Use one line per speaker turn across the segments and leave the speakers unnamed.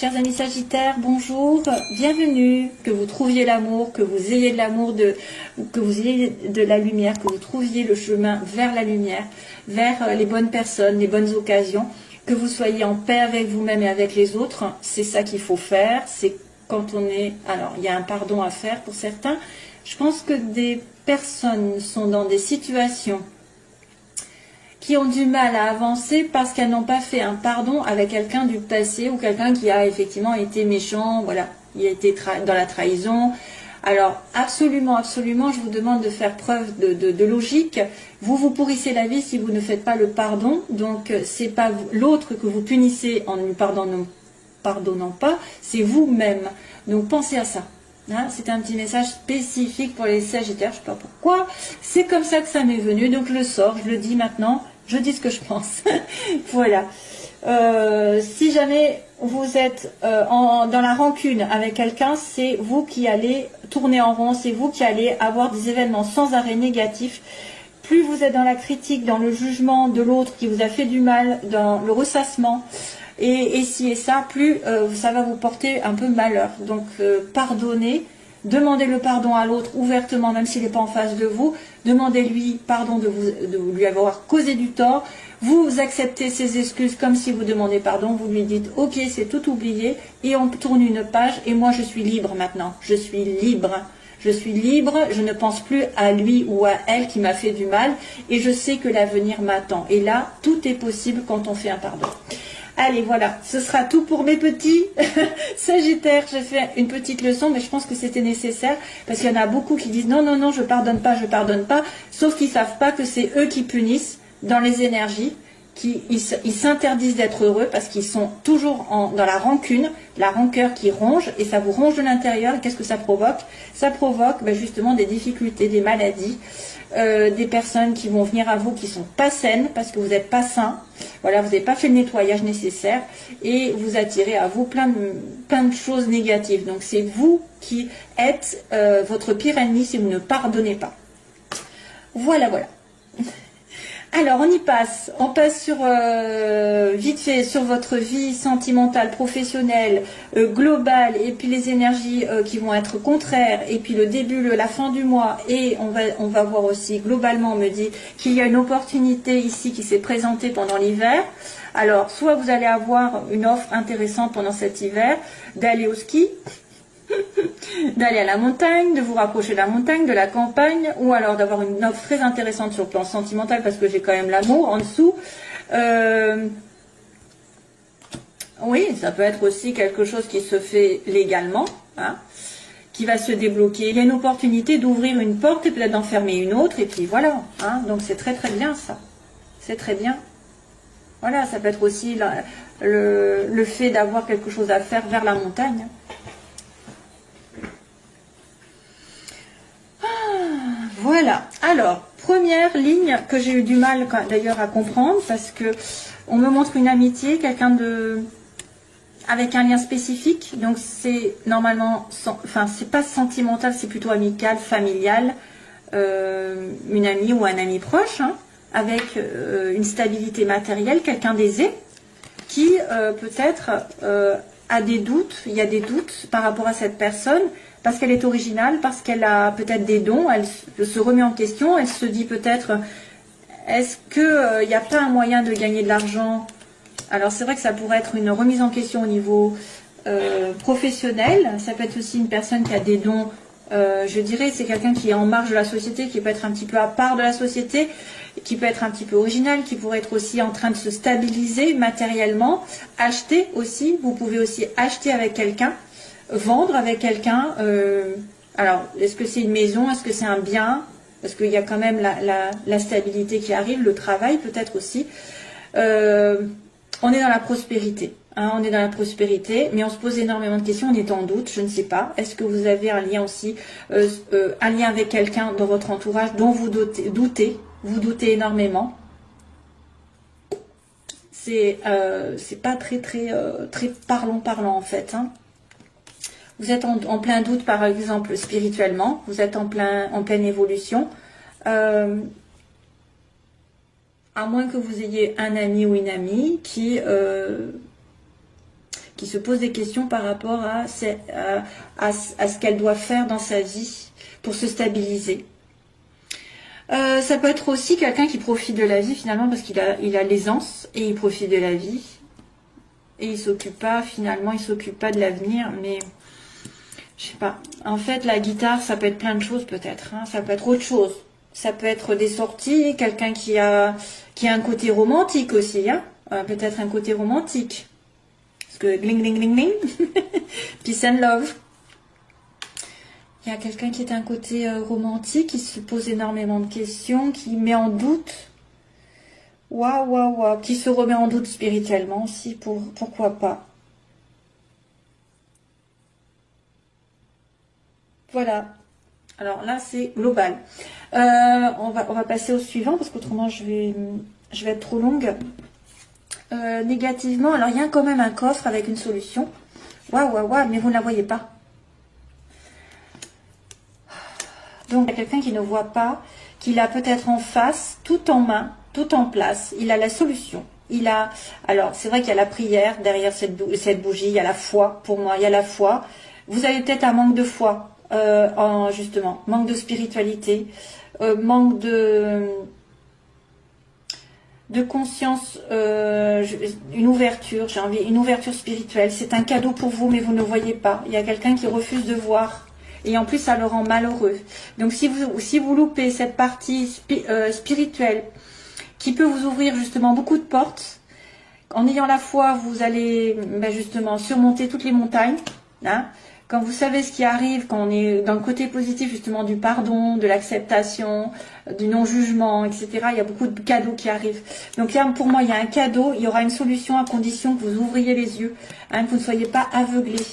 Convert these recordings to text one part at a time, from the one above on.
Chers amis Sagittaires, bonjour, bienvenue, que vous trouviez l'amour, que vous ayez de l'amour, que vous ayez de la lumière, que vous trouviez le chemin vers la lumière, vers les bonnes personnes, les bonnes occasions, que vous soyez en paix avec vous-même et avec les autres. C'est ça qu'il faut faire, c'est quand on est... Alors, il y a un pardon à faire pour certains. Je pense que des personnes sont dans des situations qui ont du mal à avancer parce qu'elles n'ont pas fait un pardon avec quelqu'un du passé ou quelqu'un qui a effectivement été méchant, voilà, il a été dans la trahison. Alors, absolument, absolument, je vous demande de faire preuve de logique. Vous pourrissez la vie si vous ne faites pas le pardon. Donc, c'est pas l'autre que vous punissez en ne lui pardonnant pas, c'est vous-même. Donc, pensez à ça. Hein, c'est un petit message spécifique pour les Sagittaires, je ne sais pas pourquoi. C'est comme ça que ça m'est venu, donc je le sors, je le dis maintenant, je dis ce que je pense. Voilà. Si jamais vous êtes dans la rancune avec quelqu'un, c'est vous qui allez tourner en rond, c'est vous qui allez avoir des événements sans arrêt négatifs. Plus vous êtes dans la critique, dans le jugement de l'autre qui vous a fait du mal, dans le ressassement, et ci et ça, plus ça va vous porter un peu malheur. Donc pardonnez, demandez le pardon à l'autre ouvertement, même s'il n'est pas en face de vous. Demandez-lui pardon de lui avoir causé du tort. Vous acceptez ses excuses comme si vous demandez pardon. Vous lui dites ok, c'est tout oublié, et on tourne une page. Et moi je suis libre maintenant. Je suis libre. Je suis libre, je ne pense plus à lui ou à elle qui m'a fait du mal, et je sais que l'avenir m'attend. Et là, tout est possible quand on fait un pardon. Allez, voilà, ce sera tout pour mes petits Sagittaires. J'ai fait une petite leçon, mais je pense que c'était nécessaire, parce qu'il y en a beaucoup qui disent non, non, non, je pardonne pas, sauf qu'ils ne savent pas que c'est eux qui punissent dans les énergies, ils s'interdisent d'être heureux parce qu'ils sont toujours dans la rancune, la rancœur qui ronge, et ça vous ronge de l'intérieur. Qu'est-ce que ça provoque? Ça provoque justement des difficultés, des maladies, des personnes qui vont venir à vous qui sont pas saines parce que vous n'êtes pas sain. Voilà, vous n'avez pas fait le nettoyage nécessaire, et vous attirez à vous plein de choses négatives. Donc c'est vous qui êtes votre pire ennemi si vous ne pardonnez pas. Voilà, voilà. Alors, on passe sur, vite fait sur votre vie sentimentale, professionnelle, globale, et puis les énergies qui vont être contraires, et puis le début, la fin du mois, et on va voir aussi, globalement, on me dit qu'il y a une opportunité ici qui s'est présentée pendant l'hiver. Alors, soit vous allez avoir une offre intéressante pendant cet hiver, d'aller au ski, d'aller à la montagne, de vous rapprocher de la montagne, de la campagne, ou alors d'avoir une offre très intéressante sur le plan sentimental, parce que j'ai quand même l'amour en dessous. Oui, ça peut être aussi quelque chose qui se fait légalement, hein, qui va se débloquer. Il y a une opportunité d'ouvrir une porte et peut-être d'en fermer une autre, et puis voilà. Hein, donc c'est très très bien ça. C'est très bien. Voilà, ça peut être aussi le fait d'avoir quelque chose à faire vers la montagne. Voilà, alors, première ligne que j'ai eu du mal d'ailleurs à comprendre, parce que on me montre une amitié, quelqu'un avec un lien spécifique, donc c'est normalement, enfin c'est pas sentimental, c'est plutôt amical, familial, une amie ou un ami proche, hein, avec une stabilité matérielle, quelqu'un d'aisé, qui peut-être a des doutes, il y a des doutes par rapport à cette personne, parce qu'elle est originale, parce qu'elle a peut-être des dons, elle se remet en question, elle se dit peut-être, est-ce qu'il n'y a pas un moyen de gagner de l'argent? Alors c'est vrai que ça pourrait être une remise en question au niveau professionnel, ça peut être aussi une personne qui a des dons, je dirais, c'est quelqu'un qui est en marge de la société, qui peut être un petit peu à part de la société, qui peut être un petit peu original, qui pourrait être aussi en train de se stabiliser matériellement, acheter aussi, vous pouvez aussi acheter avec quelqu'un, vendre avec quelqu'un. Alors, est-ce que c'est une maison? Est-ce que c'est un bien? Parce qu'il y a quand même la stabilité qui arrive, le travail peut-être aussi. On est dans la prospérité. Hein, on est dans la prospérité, mais on se pose énormément de questions, on est en doute, je ne sais pas. Est-ce que vous avez un lien aussi, un lien avec quelqu'un dans votre entourage dont vous doutez énormément? C'est pas très parlant en fait. Hein. Vous êtes en plein doute, par exemple, spirituellement. Vous êtes en pleine évolution. À moins que vous ayez un ami ou une amie qui qui se pose des questions par rapport à ce qu'elle doit faire dans sa vie pour se stabiliser. Ça peut être aussi quelqu'un qui profite de la vie finalement parce qu'il a l'aisance et il profite de la vie. Et il s'occupe pas, finalement, il s'occupe pas de l'avenir, mais je sais pas. En fait, la guitare, ça peut être plein de choses peut-être. Hein. Ça peut être autre chose. Ça peut être des sorties, quelqu'un qui a un côté romantique aussi. Hein. Peut-être un côté romantique. Parce que gling, gling, gling, gling. Peace and love. Il y a quelqu'un qui est un côté romantique, qui se pose énormément de questions, qui met en doute. Waouh, waouh, waouh. Qui se remet en doute spirituellement aussi, pourquoi pas. Voilà. Alors là, c'est global. On va passer au suivant, parce qu'autrement, je vais être trop longue. Négativement, alors il y a quand même un coffre avec une solution. Waouh, waouh, waouh, mais vous ne la voyez pas. Donc, il y a quelqu'un qui ne voit pas, qu'il a peut-être en face, tout en main, tout en place. Il a la solution. Alors, c'est vrai qu'il y a la prière derrière cette bougie. Il y a la foi. Pour moi, il y a la foi. Vous avez peut-être un manque de foi, justement. Manque de spiritualité. Manque de conscience. Une ouverture, j'ai envie. Une ouverture spirituelle. C'est un cadeau pour vous, mais vous ne voyez pas. Il y a quelqu'un qui refuse de voir. Et en plus, ça le rend malheureux. Donc, si vous loupez cette partie spirituelle, qui peut vous ouvrir justement beaucoup de portes, en ayant la foi, vous allez justement surmonter toutes les montagnes. Hein. Quand vous savez ce qui arrive, quand on est dans le côté positif justement du pardon, de l'acceptation, du non-jugement, etc., il y a beaucoup de cadeaux qui arrivent. Donc là, pour moi, il y a un cadeau, il y aura une solution à condition que vous ouvriez les yeux, hein, que vous ne soyez pas aveuglés.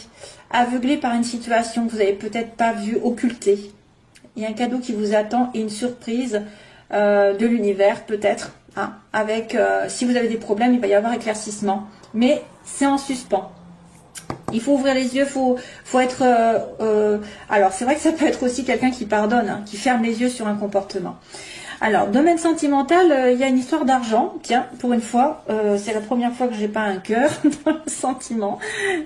Aveuglé par une situation que vous n'avez peut-être pas vue, occultée. Il y a un cadeau qui vous attend et une surprise de l'univers peut-être. Hein, avec, si vous avez des problèmes, il va y avoir éclaircissement. Mais c'est en suspens. Il faut ouvrir les yeux, faut être... alors c'est vrai que ça peut être aussi quelqu'un qui pardonne, hein, qui ferme les yeux sur un comportement. Alors, domaine sentimental, il y a une histoire d'argent. Tiens, pour une fois, c'est la première fois que j'ai pas un cœur dans le sentiment.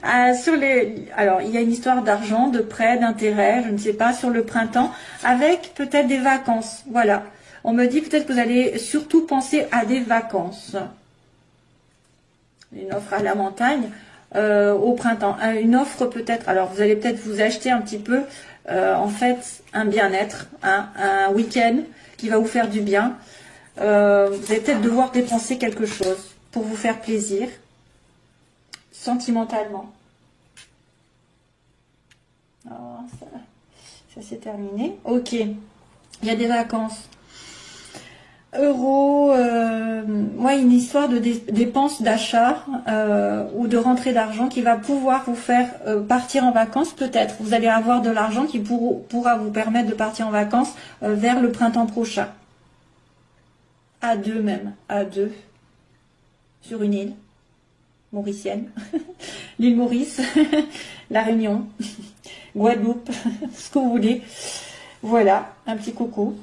Alors, il y a une histoire d'argent, de prêt, d'intérêt, je ne sais pas, sur le printemps, avec peut-être des vacances. Voilà. On me dit peut-être que vous allez surtout penser à des vacances. Une offre à la montagne au printemps. Une offre peut-être, alors vous allez peut-être vous acheter un petit peu, en fait, un bien-être, un week-end qui va vous faire du bien. Vous allez peut-être devoir dépenser quelque chose pour vous faire plaisir, sentimentalement. Oh, ça c'est terminé. Ok, il y a des vacances. Euros, une histoire de dépenses d'achat ou de rentrée d'argent qui va pouvoir vous faire partir en vacances peut-être. Vous allez avoir de l'argent qui pourra vous permettre de partir en vacances vers le printemps prochain. À deux même, à deux, sur une île mauricienne, l'île Maurice, La Réunion, Guadeloupe, ce que vous voulez. Voilà, un petit coucou.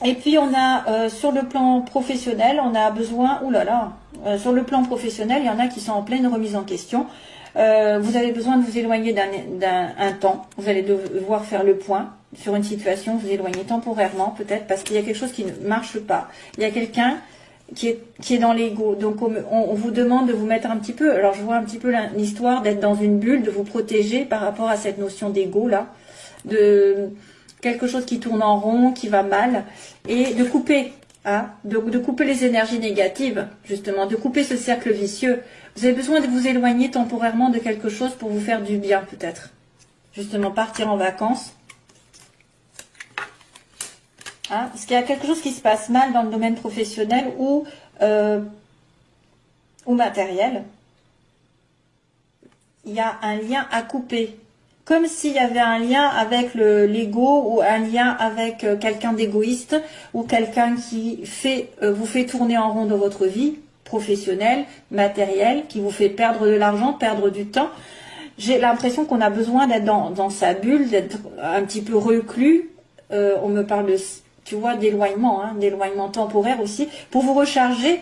Et puis on a sur le plan professionnel, on a besoin, sur le plan professionnel, il y en a qui sont en pleine remise en question. Vous avez besoin de vous éloigner d'un temps. Vous allez devoir faire le point sur une situation, vous éloigner temporairement peut-être parce qu'il y a quelque chose qui ne marche pas. Il y a quelqu'un qui est dans l'ego. Donc on vous demande de vous mettre un petit peu, alors je vois un petit peu l'histoire d'être dans une bulle, de vous protéger par rapport à cette notion d'ego là, de quelque chose qui tourne en rond, qui va mal, et de couper, hein, de couper les énergies négatives, justement, de couper ce cercle vicieux. Vous avez besoin de vous éloigner temporairement de quelque chose pour vous faire du bien, peut-être. Justement, partir en vacances. Hein, parce qu'il y a quelque chose qui se passe mal dans le domaine professionnel ou matériel. Il y a un lien à couper. Comme s'il y avait un lien avec l'ego ou un lien avec quelqu'un d'égoïste ou quelqu'un qui vous fait tourner en rond dans votre vie professionnelle, matérielle, qui vous fait perdre de l'argent, perdre du temps. J'ai l'impression qu'on a besoin d'être dans sa bulle, d'être un petit peu reclus. On me parle tu vois, d'éloignement, hein, d'éloignement temporaire aussi, pour vous recharger,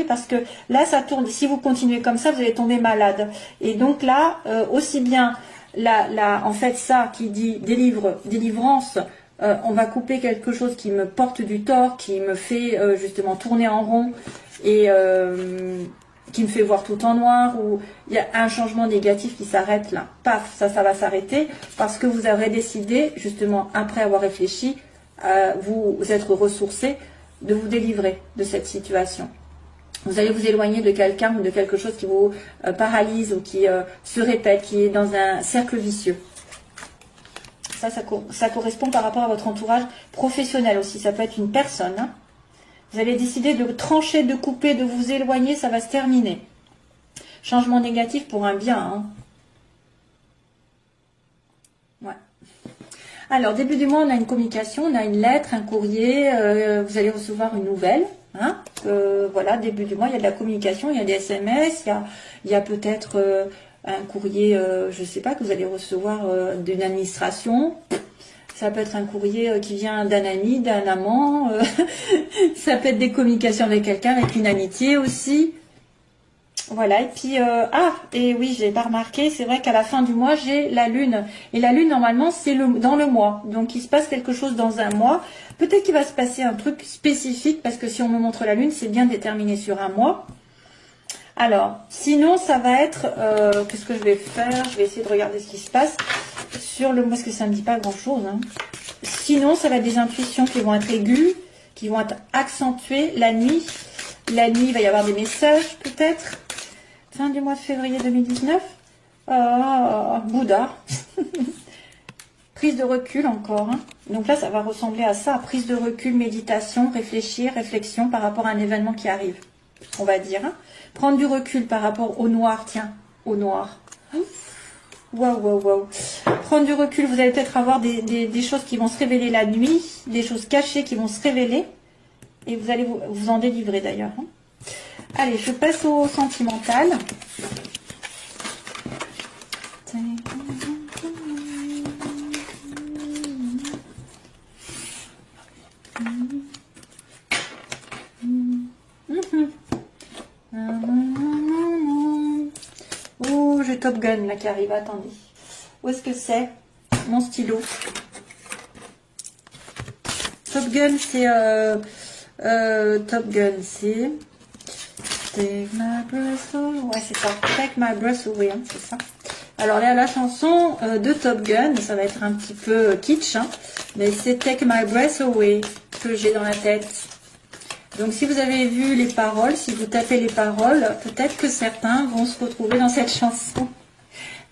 parce que là, ça tourne. Si vous continuez comme ça, vous allez tomber malade. Et donc là, aussi bien, en fait, ça qui dit délivrance, on va couper quelque chose qui me porte du tort, qui me fait justement tourner en rond et qui me fait voir tout en noir, ou il y a un changement négatif qui s'arrête là. Paf, ça va s'arrêter parce que vous aurez décidé, justement, après avoir réfléchi, vous être ressourcé, de vous délivrer de cette situation. Vous allez vous éloigner de quelqu'un ou de quelque chose qui vous paralyse ou qui se répète, qui est dans un cercle vicieux. Ça correspond par rapport à votre entourage professionnel aussi. Ça peut être une personne. Hein. Vous allez décider de trancher, de couper, de vous éloigner, ça va se terminer. Changement négatif pour un bien. Hein. Ouais. Alors, début du mois, on a une communication, on a une lettre, un courrier, vous allez recevoir une nouvelle. Hein. Voilà, début du mois, il y a de la communication, il y a des SMS, il y a peut-être un courrier, je ne sais pas, que vous allez recevoir d'une administration. Ça peut être un courrier qui vient d'un ami, d'un amant. Ça peut être des communications avec quelqu'un, avec une amitié aussi. Voilà, et puis, et oui, j'ai pas remarqué, c'est vrai qu'à la fin du mois, j'ai la lune. Et la lune, normalement, c'est dans le mois. Donc, il se passe quelque chose dans un mois. Peut-être qu'il va se passer un truc spécifique, parce que si on me montre la lune, c'est bien déterminé sur un mois. Alors, sinon, ça va être, qu'est-ce que je vais faire? Je vais essayer de regarder ce qui se passe sur le mois, parce que ça ne me dit pas grand-chose. Hein. Sinon, ça va être des intuitions qui vont être aiguës, qui vont être accentuées la nuit. La nuit, il va y avoir des messages, peut-être. Fin du mois de février 2019. Bouddha. Prise de recul encore. Hein. Donc là, ça va ressembler à ça. Prise de recul, méditation, réflexion par rapport à un événement qui arrive. On va dire. Hein. Prendre du recul par rapport au noir. Tiens, au noir. Waouh. Prendre du recul, vous allez peut-être avoir des choses qui vont se révéler la nuit. Des choses cachées qui vont se révéler. Et vous allez vous en délivrer d'ailleurs. Hein. Allez, je passe au sentimental. Oh, j'ai Top Gun là qui arrive, attendez. Où est-ce que c'est? Mon stylo. Top Gun, c'est... Top Gun, c'est... Take my breath away. Ouais, c'est ça. Take my breath away, hein, c'est ça. Alors là, la chanson de Top Gun, ça va être un petit peu kitsch, hein, mais c'est Take my breath away que j'ai dans la tête. Donc si vous avez vu les paroles, si vous tapez les paroles, peut-être que certains vont se retrouver dans cette chanson.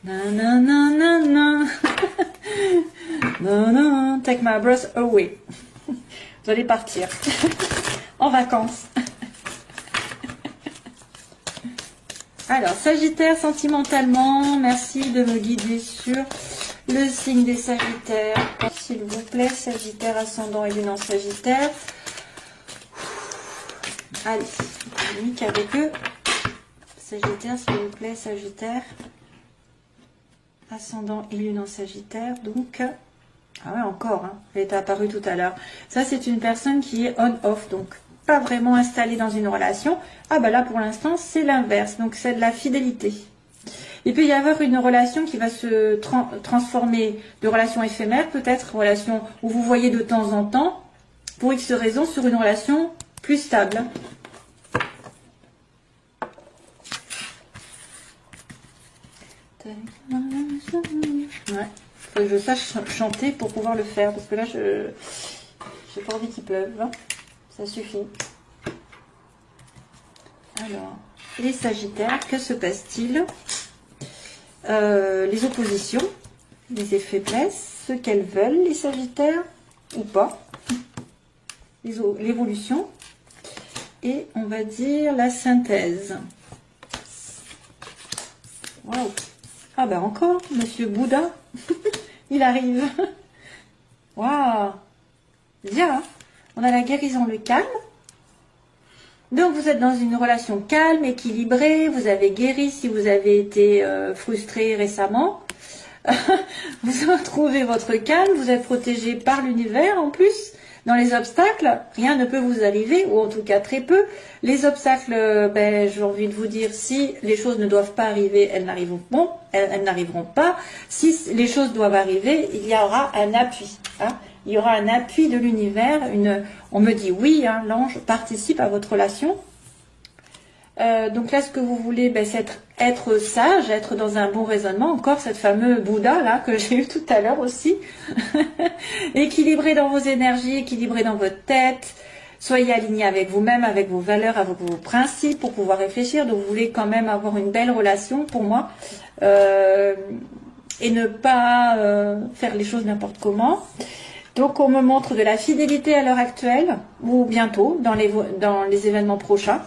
Nanana. Non, take my breath away. Vous allez partir en vacances. Alors, Sagittaire, sentimentalement, merci de me guider sur le signe des Sagittaires. S'il vous plaît, Sagittaire, ascendant et lune en Sagittaire. Allez, unique avec eux. Sagittaire, s'il vous plaît, Sagittaire. Ascendant et lune en Sagittaire. Donc, ah ouais, encore, hein, elle est apparue tout à l'heure. Ça, c'est une personne qui est on-off, donc pas vraiment installée dans une relation. Ah bah là, pour l'instant, c'est l'inverse. Donc, c'est de la fidélité. Il peut y avoir une relation qui va se transformer de relation éphémère, peut-être relation où vous voyez de temps en temps, pour X raisons, sur une relation plus stable. Ouais. Faut que je sache chanter pour pouvoir le faire, parce que là, j'ai pas envie qu'il pleuve. Hein. Ça suffit. Alors, les Sagittaires, que se passe-t-il? Les oppositions, les faiblesses, ce qu'elles veulent, les Sagittaires, ou pas. L'évolution. Et on va dire la synthèse. Waouh! Ah ben encore, Monsieur Bouddha, il arrive. Waouh! Bien, on a la guérison, le calme. Donc vous êtes dans une relation calme, équilibrée, vous avez guéri si vous avez été frustré récemment. Vous retrouvez votre calme, vous êtes protégé par l'univers en plus. Dans les obstacles, rien ne peut vous arriver, ou en tout cas très peu. Les obstacles, ben, j'ai envie de vous dire, si les choses ne doivent pas arriver, elles n'arriveront pas. Si les choses doivent arriver, il y aura un appui. Hein. Il y aura un appui de l'univers. On me dit oui, hein, l'ange participe à votre relation. Donc là, ce que vous voulez, ben, c'est être sage, être dans un bon raisonnement. Encore cette fameuse Bouddha là que j'ai eu tout à l'heure aussi. Équilibré dans vos énergies, équilibré dans votre tête. Soyez aligné avec vous-même, avec vos valeurs, avec vos principes pour pouvoir réfléchir. Donc vous voulez quand même avoir une belle relation pour moi. Et ne pas faire les choses n'importe comment. Donc on me montre de la fidélité à l'heure actuelle, ou bientôt, dans les événements prochains.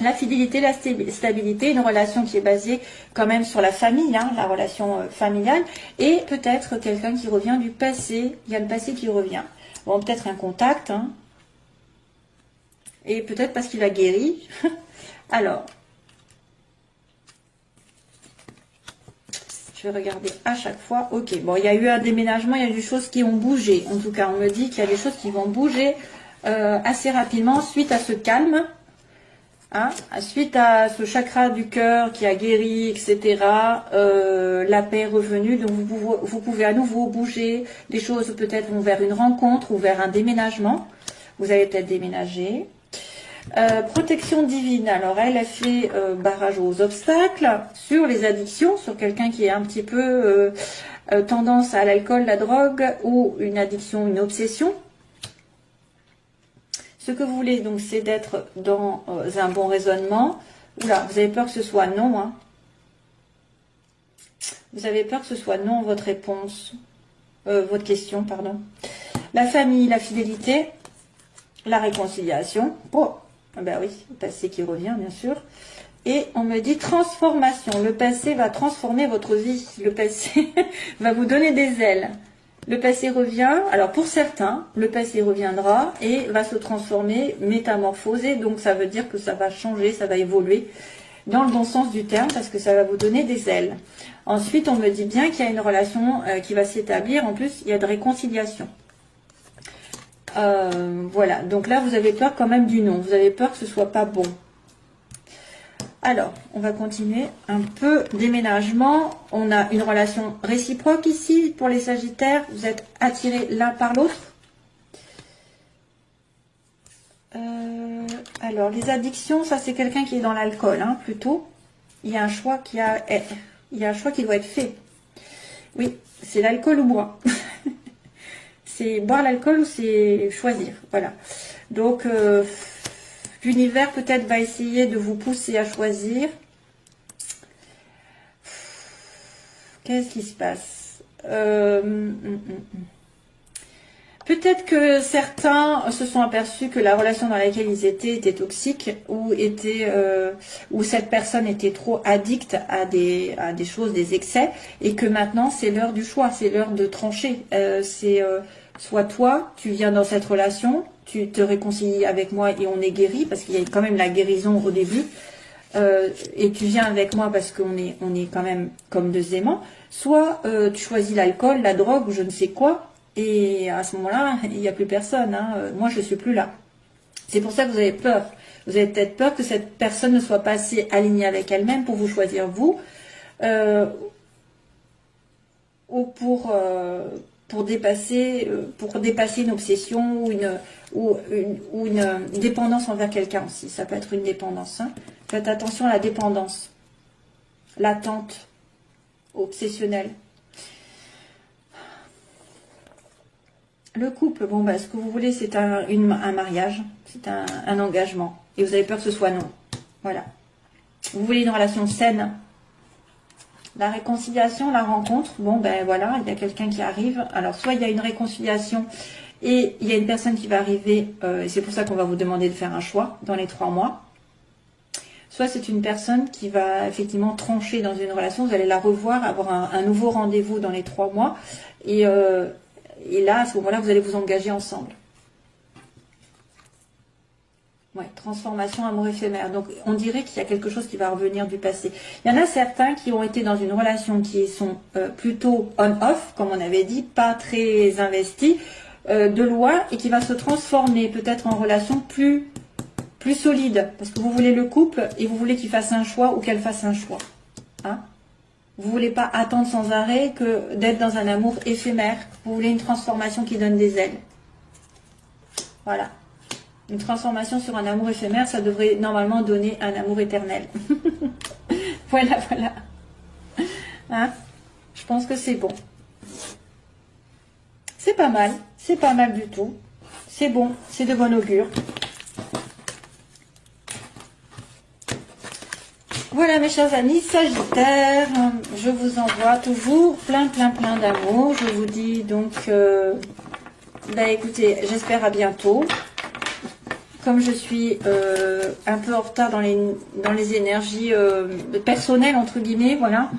La fidélité, la stabilité, une relation qui est basée quand même sur la famille, hein, la relation familiale, et peut-être quelqu'un qui revient du passé, il y a le passé qui revient. Bon, peut-être un contact, hein, et peut-être parce qu'il a guéri. Alors, je vais regarder à chaque fois. Ok, bon, il y a eu un déménagement, il y a des choses qui ont bougé. En tout cas, on me dit qu'il y a des choses qui vont bouger assez rapidement suite à ce calme. Hein, suite à ce chakra du cœur qui a guéri, etc., la paix est revenue, donc vous pouvez à nouveau bouger, les choses peut-être vont vers une rencontre ou vers un déménagement, vous allez peut-être déménager. Protection divine, alors elle a fait barrage aux obstacles, sur les addictions, sur quelqu'un qui est un petit peu tendance à l'alcool, la drogue, ou une addiction, une obsession. Ce que vous voulez, donc, c'est d'être dans un bon raisonnement. Oula, vous avez peur que ce soit non. Hein. Vous avez peur que ce soit non, votre réponse. Votre question, pardon. La famille, la fidélité, la réconciliation. Oh, ben oui, le passé qui revient, bien sûr. Et on me dit transformation. Le passé va transformer votre vie. Le passé va vous donner des ailes. Le passé revient, alors pour certains, le passé reviendra et va se transformer, métamorphoser, donc ça veut dire que ça va changer, ça va évoluer dans le bon sens du terme parce que ça va vous donner des ailes. Ensuite, on me dit bien qu'il y a une relation qui va s'établir, en plus il y a de réconciliation. Voilà, donc là vous avez peur quand même du non, vous avez peur que ce soit pas bon. Alors, on va continuer un peu. Déménagement, on a une relation réciproque ici pour les Sagittaires. Vous êtes attirés l'un par l'autre. Alors, les addictions, ça c'est quelqu'un qui est dans l'alcool, hein, plutôt. Il y a un choix qui doit être fait. Oui, c'est l'alcool ou boire. C'est boire l'alcool ou c'est choisir. Voilà. Donc, l'univers peut-être va essayer de vous pousser à choisir. Qu'est-ce qui se passe? Peut-être que certains se sont aperçus que la relation dans laquelle ils étaient était toxique ou cette personne était trop addicte à des choses, des excès, et que maintenant c'est l'heure du choix, c'est l'heure de trancher. Soit toi, tu viens dans cette relation, tu te réconcilies avec moi et on est guéri, parce qu'il y a quand même la guérison au début, et tu viens avec moi parce qu'on est quand même comme deux aimants, soit tu choisis l'alcool, la drogue ou je ne sais quoi, et à ce moment-là, il n'y a plus personne, hein. Moi je ne suis plus là. C'est pour ça que vous avez peur. Vous avez peut-être peur que cette personne ne soit pas assez alignée avec elle-même pour vous choisir vous, ou pour dépasser une obsession ou une dépendance envers quelqu'un aussi. Ça peut être une dépendance. Hein. Faites attention à la dépendance, l'attente, obsessionnelle. Le couple, bon, bah, ce que vous voulez, c'est un mariage, c'est un engagement. Et vous avez peur que ce soit non. Voilà. Vous voulez une relation saine. La réconciliation, la rencontre, bon ben voilà, il y a quelqu'un qui arrive. Alors soit il y a une réconciliation et il y a une personne qui va arriver, et c'est pour ça qu'on va vous demander de faire un choix dans les 3 mois. Soit c'est une personne qui va effectivement trancher dans une relation, vous allez la revoir, avoir un nouveau rendez-vous dans les 3 mois. Et là, à ce moment-là, vous allez vous engager ensemble. Ouais, transformation, amour éphémère. Donc, on dirait qu'il y a quelque chose qui va revenir du passé. Il y en a certains qui ont été dans une relation qui sont plutôt on-off, comme on avait dit, pas très investis, de loin et qui va se transformer peut-être en relation plus solide. Parce que vous voulez le couple et vous voulez qu'il fasse un choix ou qu'elle fasse un choix. Hein? Vous voulez pas attendre sans arrêt que d'être dans un amour éphémère. Vous voulez une transformation qui donne des ailes. Voilà. Une transformation sur un amour éphémère, ça devrait normalement donner un amour éternel. Voilà, voilà. Hein? Je pense que c'est bon. C'est pas mal du tout. C'est bon, c'est de bon augure. Voilà mes chers amis Sagittaire, je vous envoie toujours plein d'amour. Je vous dis donc, écoutez, j'espère à bientôt. Comme je suis un peu en retard dans les énergies personnelles, entre guillemets, voilà.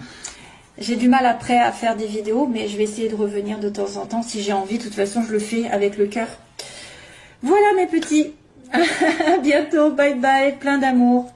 J'ai du mal après à faire des vidéos, mais je vais essayer de revenir de temps en temps si j'ai envie. De toute façon, je le fais avec le cœur. Voilà mes petits. À bientôt, bye bye, plein d'amour.